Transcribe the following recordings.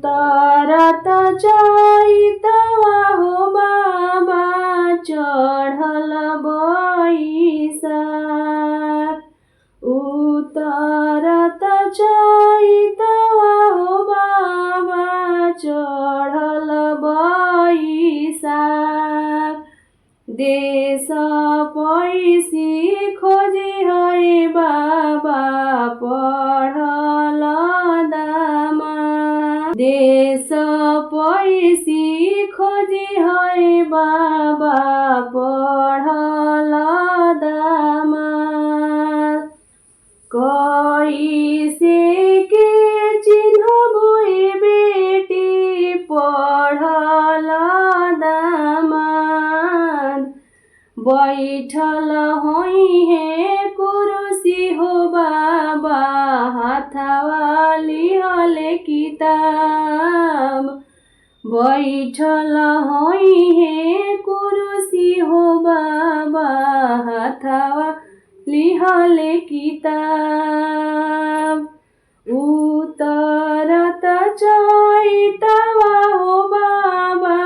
उतरत चैतवा हो बाबा चढ़ल बैसाख। उतरत चैतवा हो बाबा चढ़ल बैसाख। देश पैसी खोजी है बाबा पढ़ल दामा। देश पैसी खोजी है बाबा पढ़ल दामा। कैसे के चिन्हबोई बेटी पढ़ल दामाद। बैठल होई है कुर्सी हो बाबा हाथवा लिहल किताब। बैठल होई है कुर्सी हो बाबा हाथवा लिहल किताब। उतरत चैतवा हो बाबा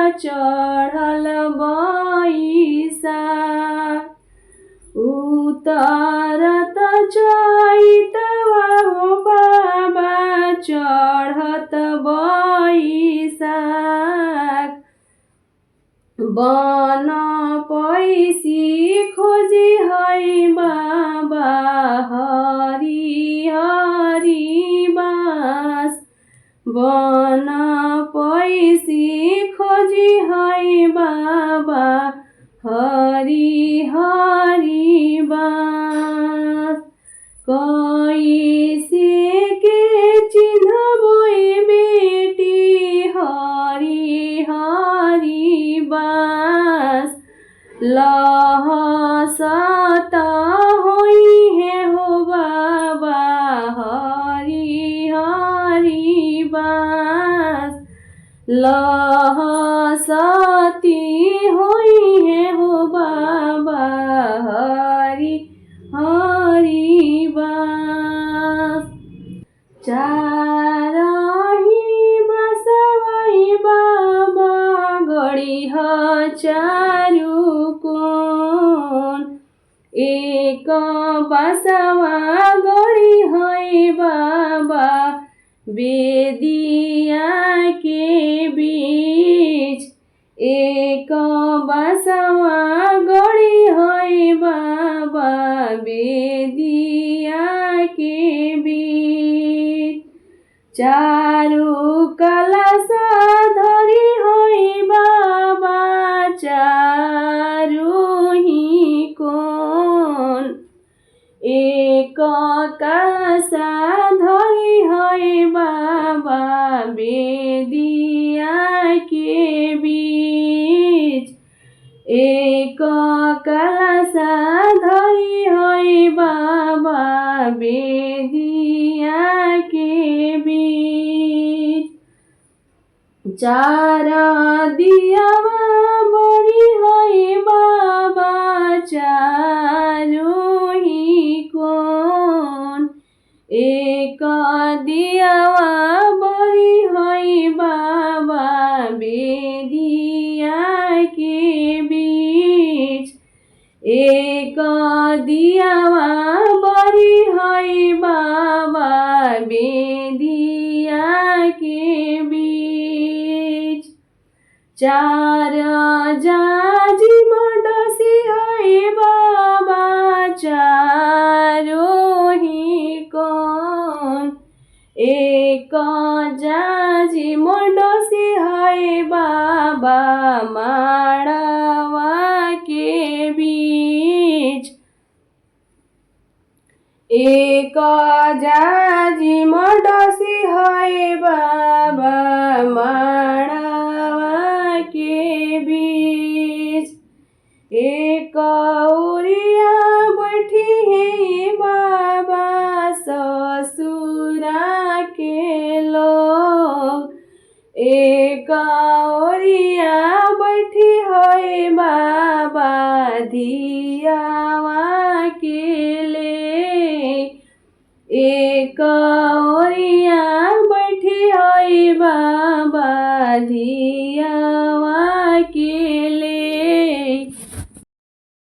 चढ़ल बैसाख। उतरत चैतवा हो बाबा चढ़त बैसाख। बन पैसी खोजी है बाबा हरी हरी बास। बन पैसी खोजी है बाबा हरी हरी बास। कैसे के चिन्हबोई बेटी हरी हरी बास। लहसत होई है हो बाबा हरी हरी बास। लहसती होई है हो बाबा हरी हरी बास। चारही बसवई बाबा गड़ी ह चारू कोन। एक बसवा गड़ी है बाबा बेदिया के बीच। एक बसवा गड़ी है बाबा बेदिया के बीच। चारू कलश धरी है बाबा चारू ही कोन। एक कलश धरी है बाबा बेदिया के बीच। एक कलश धरी है बाबा बेदिया के बीच। चार दियावा बरी है बाबा चारू ही कोन। एक दियावा बरी है बाबा बेदिया के बीच। एक दियावा बरी है बाबा बेदिया के बीच। चार जाजी मडसी है बाबा चारो ही कोन। एक जाजी मडसी है बाबा माड़वा के बीच। एक जाजी मडसी है बाबा माड़वा के बीच। एक उरिया बैठी है बाबा ससुरा के लोग। एक ओरिया बैठी है बाबा धियावा के ले। एक ओरिया बैठी है बाबा साझिया